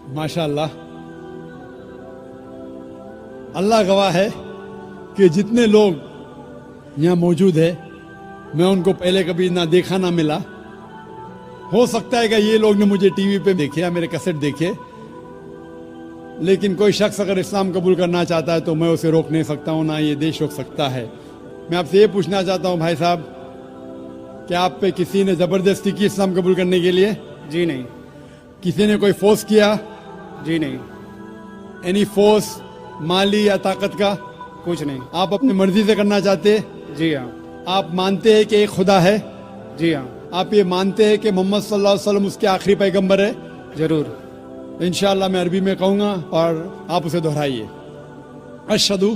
माशाअल्लाह, अल्लाह गवाह है कि जितने लोग यहाँ मौजूद है, मैं उनको पहले कभी ना देखा ना मिला। हो सकता है कि ये लोग ने मुझे टीवी पे देखे या मेरे कैसेट देखे, लेकिन कोई शख्स अगर इस्लाम कबूल करना चाहता है तो मैं उसे रोक नहीं सकता हूँ, ना ये देश रोक सकता है। मैं आपसे ये पूछना चाहता हूँ भाई साहब, कि आप पे किसी ने ज़बरदस्ती की इस्लाम कबूल करने के लिए? जी नहीं। किसी ने कोई फोर्स किया? जी नहीं। एनी फोर्स, माली या ताकत का? कुछ नहीं। आप अपनी मर्जी से करना चाहते? जी हाँ। आप मानते हैं कि एक खुदा है? जी हाँ। आप ये मानते हैं कि मोहम्मद सल्लल्लाहु अलैहि वसल्लम उसके आखिरी पैगंबर है? जरूर। इंशाअल्लाह मैं अरबी में कहूँगा और आप उसे दोहराइए। अशहदु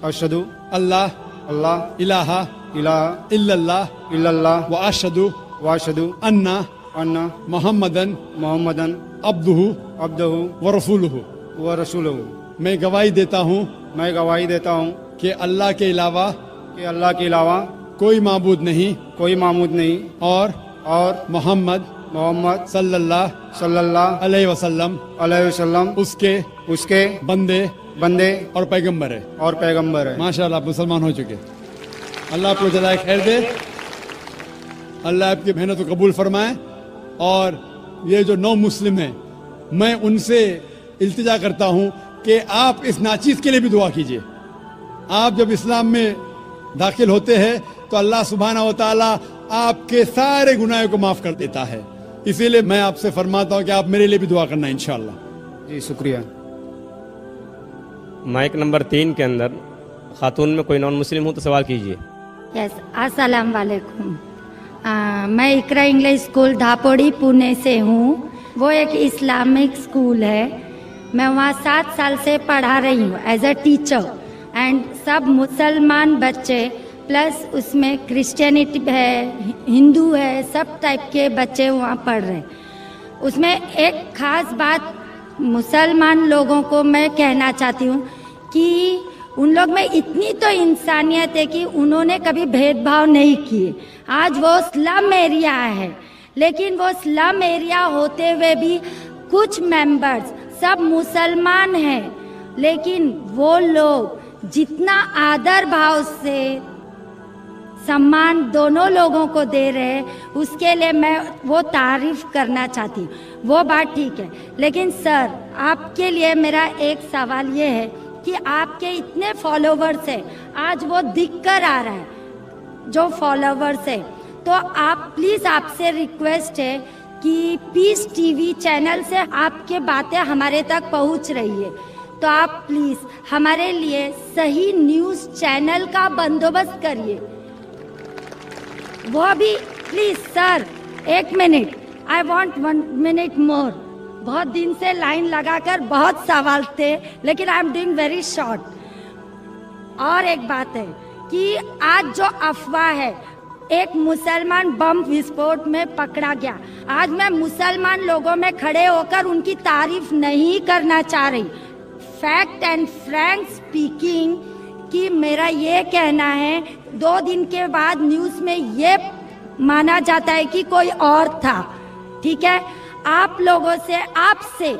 अशहदु अल्लाह अल्लाह इलाहा इलाहा इल्लल्लाह इल्लल्लाह व अशहदु व अशहदु अन्ना अन्ना मुहम्मदन मोहम्मदन अब्दुहु अब्दुहु व रसूलुहु। व रसूलुहु। मैं गवाही देता हूँ मैं गवाही देता हूँ कि अल्लाह के अलावा कि अल्लाह के अलावा कोई माबूद नहीं कोई माबूद नहीं और मोहम्मद सल्लल्लाहु अलैहि वसल्लम उसके बंदे और पैगंबर है। माशाअल्लाह, आप मुसलमान हो चुके। अल्लाह आपको जज़ाए खैर दे, अल्लाह आपकी मेहनत को कबूल फरमाए। और ये जो नौ मुस्लिम हैं, मैं उनसे इल्तिजा करता हूँ कि आप इस नाचीज़ के लिए भी दुआ कीजिए। आप जब इस्लाम में दाखिल होते हैं तो अल्लाह सुब्हानहू व तआला आपके सारे गुनाहों को माफ़ कर देता है। इसीलिए मैं आपसे फरमाता हूँ कि आप मेरे लिए भी दुआ करना इंशाअल्लाह। जी शुक्रिया। माइक नंबर 3 के अंदर खातून में कोई नॉन मुस्लिम हो तो सवाल कीजिए। यस, अस्सलाम वालेकुम। मैं इकरा इंग्लिश स्कूल धापोड़ी पुणे से हूँ। वो एक इस्लामिक स्कूल है। मैं वहाँ 7 साल से पढ़ा रही हूँ एज अ टीचर। एंड सब मुसलमान बच्चे प्लस उसमें क्रिश्चियनिटी है, हिंदू है, सब टाइप के बच्चे वहाँ पढ़ रहे हैं। उसमें एक ख़ास बात मुसलमान लोगों को मैं कहना चाहती हूँ कि उन लोग में इतनी तो इंसानियत है कि उन्होंने कभी भेदभाव नहीं किए। आज वो स्लम एरिया है, लेकिन वो स्लम एरिया होते हुए भी कुछ मेंबर्स सब मुसलमान हैं, लेकिन वो लोग जितना आदर भाव से सम्मान दोनों लोगों को दे रहे हैं, उसके लिए मैं वो तारीफ करना चाहती हूँ। वो बात ठीक है, लेकिन सर आपके लिए मेरा एक सवाल ये है कि आपके इतने फॉलोवर्स हैं, आज वो दिख कर आ रहा है जो फॉलोवर्स है, तो आप प्लीज़ आपसे रिक्वेस्ट है कि पीस टीवी चैनल से आपके बातें हमारे तक पहुंच रही है, तो आप प्लीज़ हमारे लिए सही न्यूज़ चैनल का बंदोबस्त करिए। वो भी please sir, 1 minute, I want 1 minute मोर। बहुत दिन से लाइन लगाकर बहुत सवाल थे, लेकिन I am doing very short. और एक बात है कि आज जो अफवाह है, एक मुसलमान बम विस्फोट में पकड़ा गया। आज मैं मुसलमान लोगों में खड़े होकर उनकी तारीफ नहीं करना चाह रही। फैक्ट एंड फ्रैंक स्पीकिंग कि मेरा ये कहना है, 2 दिन के बाद न्यूज़ में ये माना जाता है कि कोई और था। ठीक है, आप लोगों से, आपसे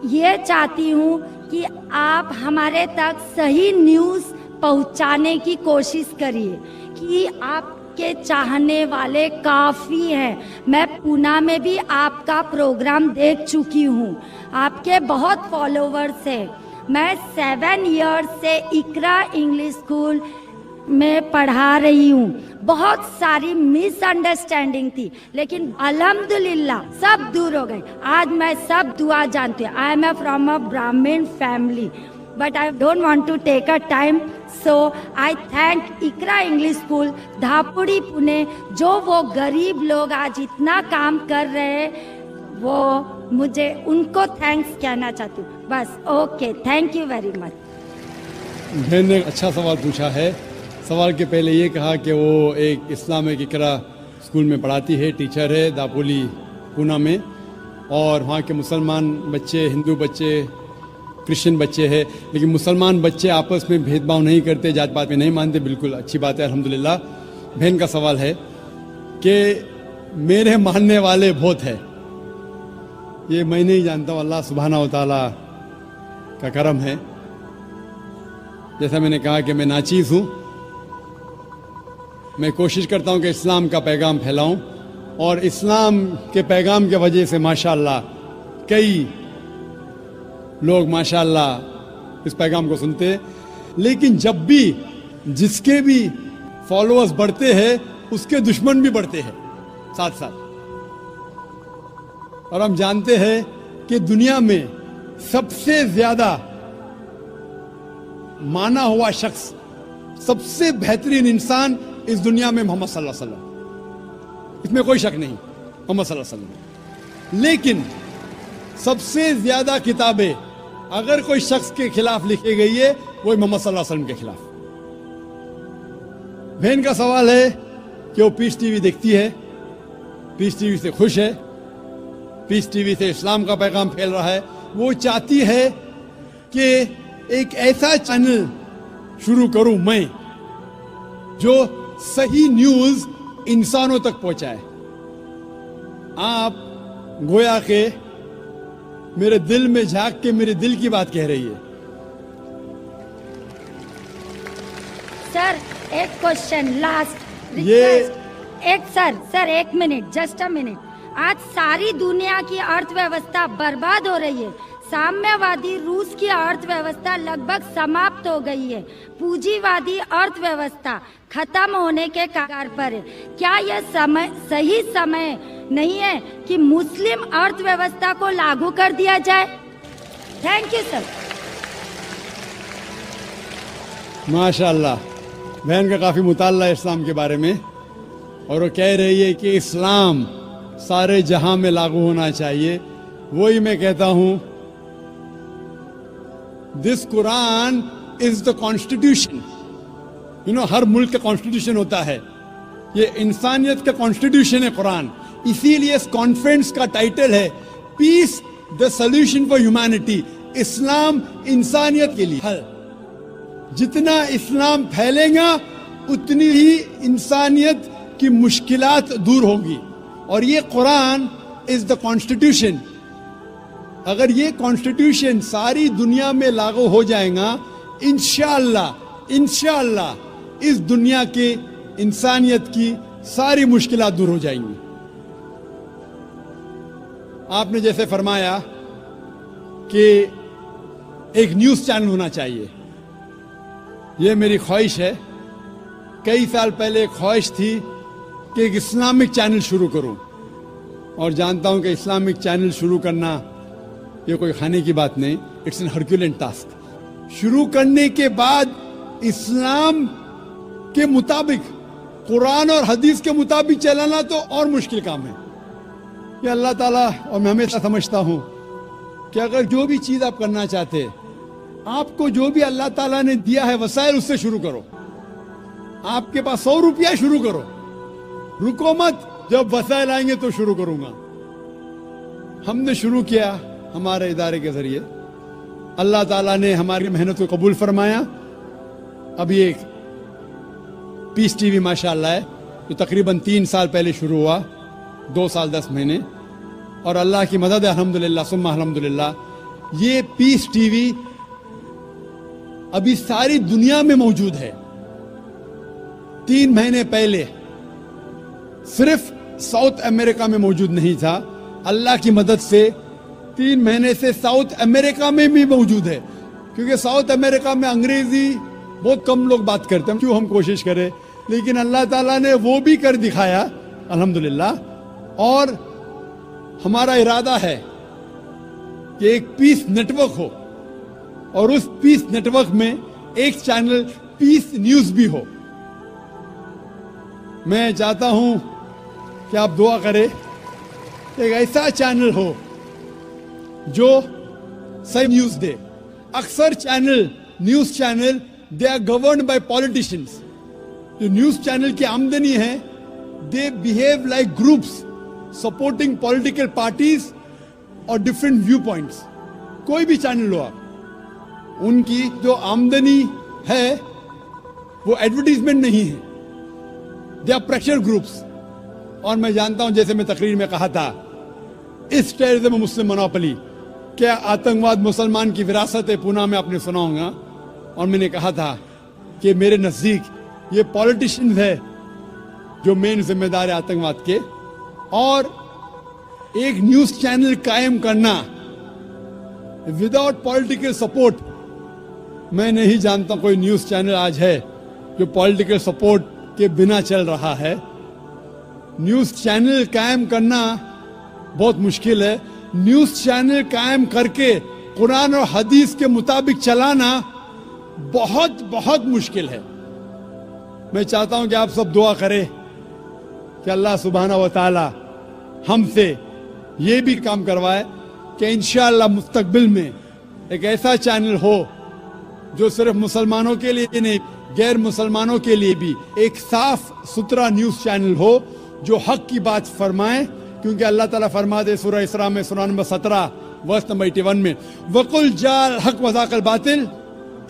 ये चाहती हूँ कि आप हमारे तक सही न्यूज़ पहुँचाने की कोशिश करिए कि आपके चाहने वाले काफ़ी हैं। मैं पूना में भी आपका प्रोग्राम देख चुकी हूँ, आपके बहुत फॉलोवर्स हैं। मैं 7 इयर्स से इकरा इंग्लिश स्कूल में पढ़ा रही हूँ। बहुत सारी मिसअंडरस्टैंडिंग थी, लेकिन अल्हम्दुलिल्लाह सब दूर हो गई। आज मैं सब दुआ जानती हूँ। I am from a Brahmin family, but I don't want to take a time, so I thank Iqra English school Dhapudi Pune, जो वो गरीब लोग आज इतना काम कर रहे हैं, वो मुझे उनको थैंक्स कहना चाहती हूँ। बस, okay, thank you very much. बहन ने अच्छा सवाल पूछा है। सवाल के पहले ये कहा कि वो एक इस्लामिक इकरा स्कूल में पढ़ाती है, टीचर है दापोली पूना में, और वहाँ के मुसलमान बच्चे, हिंदू बच्चे, क्रिश्चियन बच्चे हैं, लेकिन मुसलमान बच्चे आपस में भेदभाव नहीं करते, जात पात में नहीं मानते। बिल्कुल अच्छी बात है, अल्हम्दुलिल्लाह। बहन का सवाल है कि मेरे मानने वाले बहुत है, یہ میں نہیں جانتا ہوں, اللہ سبحانہ و تعالیٰ کا کرم ہے. جیسا میں نے کہا کہ میں ناچیز ہوں, میں کوشش کرتا ہوں کہ اسلام کا پیغام پھیلاؤں, اور اسلام کے پیغام کی وجہ سے ماشاءاللہ کئی لوگ ماشاءاللہ اس پیغام کو سنتے ہیں. لیکن جب بھی جس کے بھی فالوورز بڑھتے ہیں اس کے دشمن بھی بڑھتے ہیں ساتھ ساتھ. اور ہم جانتے ہیں کہ دنیا میں سب سے زیادہ مانا ہوا شخص, سب سے بہترین انسان اس دنیا میں محمد صلی اللہ علیہ وسلم, اس میں کوئی شک نہیں, محمد صلی اللہ علیہ وسلم. لیکن سب سے زیادہ کتابیں اگر کوئی شخص کے خلاف لکھی گئی ہے وہ محمد صلی اللہ علیہ وسلم کے خلاف. بہن کا سوال ہے کہ وہ پیس ٹی وی دیکھتی ہے, پیس ٹی وی سے خوش ہے, پیس ٹی وی سے اسلام کا پیغام پھیل رہا ہے. وہ چاہتی ہے کہ ایک ایسا چینل شروع کروں میں جو صحیح نیوز انسانوں تک پہنچائے. آپ گویا کہ میرے دل میں جھانک کے میرے دل کی بات کہہ رہی ہے. سر ایک کوشچن لاسٹ یہ سر ایک منٹ, جسٹ اے منٹ. آج ساری دنیا کی ارتھ ویوستھا برباد ہو رہی ہے. سامنے وادی روس کی ارتھ ویوستھا لگ بھگ سماپت ہو گئی ہے. پونجی وادی ارتھ ویوستھا ختم ہونے کے کگار پر ہے. کیا یہ صحیح سمے نہیں ہے کہ مسلم ارتھ ویوستھا کو لاگو کر دیا جائے؟ Thank you sir. ماشاءاللہ بہن کا کافی مطالعہ ہے اسلام کے بارے میں, اور وہ کہہ رہی ہے کہ اسلام سارے جہاں میں لاگو ہونا چاہیے. وہی میں کہتا ہوں, دس قرآن از دا کانسٹیٹیوشن. ہر ملک کا کانسٹیٹیوشن ہوتا ہے, یہ انسانیت کا کانسٹیٹیوشن ہے قرآن. اسی لیے اس کانفرنس کا ٹائٹل ہے پیس دا سولوشن فار ہیومینٹی. اسلام انسانیت کے لیے حل. جتنا اسلام پھیلے گا اتنی ہی انسانیت کی مشکلات دور ہوگی. اور یہ قرآن از دا کانسٹیٹیوشن. اگر یہ کانسٹیٹیوشن ساری دنیا میں لاگو ہو جائے گا, انشاءاللہ اس دنیا کے انسانیت کی ساری مشکلات دور ہو جائیں گی. آپ نے جیسے فرمایا کہ ایک نیوز چینل ہونا چاہیے, یہ میری خواہش ہے. کئی سال پہلے ایک خواہش تھی کہ ایک اسلامک چینل شروع کروں, اور جانتا ہوں کہ اسلامک چینل شروع کرنا یہ کوئی کھانے کی بات نہیں, اٹس این ہرکیولین ٹاسک. شروع کرنے کے بعد اسلام کے مطابق, قرآن اور حدیث کے مطابق چلانا تو اور مشکل کام ہے. یہ اللہ تعالیٰ, اور میں ہمیشہ سمجھتا ہوں کہ اگر جو بھی چیز آپ کرنا چاہتے, آپ کو جو بھی اللہ تعالیٰ نے دیا ہے وسائل, اس سے شروع کرو. آپ کے پاس 100 روپیہ, شروع کرو, رکو مت. جب وسائل آئیں گے تو شروع کروں گا. ہم نے شروع کیا ہمارے ادارے کے ذریعے, اللہ تعالیٰ نے ہماری محنت کو قبول فرمایا. اب یہ پیس ٹی وی ماشاءاللہ ہے جو تقریباً 3 سال پہلے شروع ہوا, 2 سال 10 مہینے, اور اللہ کی مدد ہے الحمدللہ ثم الحمدللہ. یہ پیس ٹی وی ابھی ساری دنیا میں موجود ہے. 3 مہینے پہلے صرف ساؤتھ امریکہ میں موجود نہیں تھا. اللہ کی مدد سے 3 مہینے سے ساؤتھ امریکہ میں بھی موجود ہے, کیونکہ ساؤتھ امریکہ میں انگریزی بہت کم لوگ بات کرتے ہیں. کیوں ہم کوشش کریں, لیکن اللہ تعالیٰ نے وہ بھی کر دکھایا الحمدللہ. اور ہمارا ارادہ ہے کہ ایک پیس نیٹ ورک ہو, اور اس پیس نیٹ ورک میں ایک چینل پیس نیوز بھی ہو. میں چاہتا ہوں کہ آپ دعا کریں, ایک ایسا چینل ہو جو صحیح نیوز دے. اکثر news channel they are governed by politicians. جو نیوز چینل کی آمدنی ہے, they behave like groups supporting political parties اور ڈفرینٹ ویو پوائنٹس. کوئی بھی چینل لو آپ, ان کی جو آمدنی ہے وہ ایڈورٹیزمنٹ نہیں ہے, دے آر پریشر گروپس. اور میں جانتا ہوں, جیسے میں تقریر میں کہا تھا इस टेररिज्म मुस्लिम मोनोपोली, क्या आतंकवाद मुसलमान की विरासत है, पुणे में आपने सुना होगा। और मैंने कहा था कि मेरे नजदीक ये पॉलिटिशियंस है जो मेन जिम्मेदार है आतंकवाद के, और एक न्यूज चैनल कायम करना विदाउट पॉलिटिकल सपोर्ट, मैं नहीं जानता कोई न्यूज चैनल आज है जो पॉलिटिकल सपोर्ट के बिना चल रहा है। न्यूज चैनल कायम करना बहुत मुश्किल है। न्यूज चैनल कायम करके कुरान और हदीस के मुताबिक चलाना बहुत बहुत मुश्किल है। मैं चाहता हूं कि आप सब दुआ करें कि अल्लाह सुब्हानहू व तआला हमसे ये भी काम करवाए कि इंशाअल्लाह मुस्तकबिल में एक ऐसा चैनल हो जो सिर्फ मुसलमानों के लिए नहीं, गैर मुसलमानों के लिए भी एक साफ सुथरा न्यूज चैनल हो जो हक की बात फरमाए। क्योंकि अल्लाह ताला फरमाते सूरह इसरा में सूरह नंबर 17 वर्स नंबर 81 में, वकुल जाल हक वज़ाकल बातिल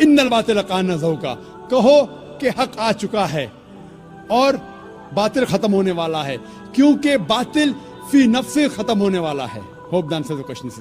इन्नल बातिल कान ज़हूका, कहो कि हक आ चुका है और बातिल खत्म होने वाला है, क्योंकि बातिल फी नफ्से खत्म होने वाला है। Hope the answer the question is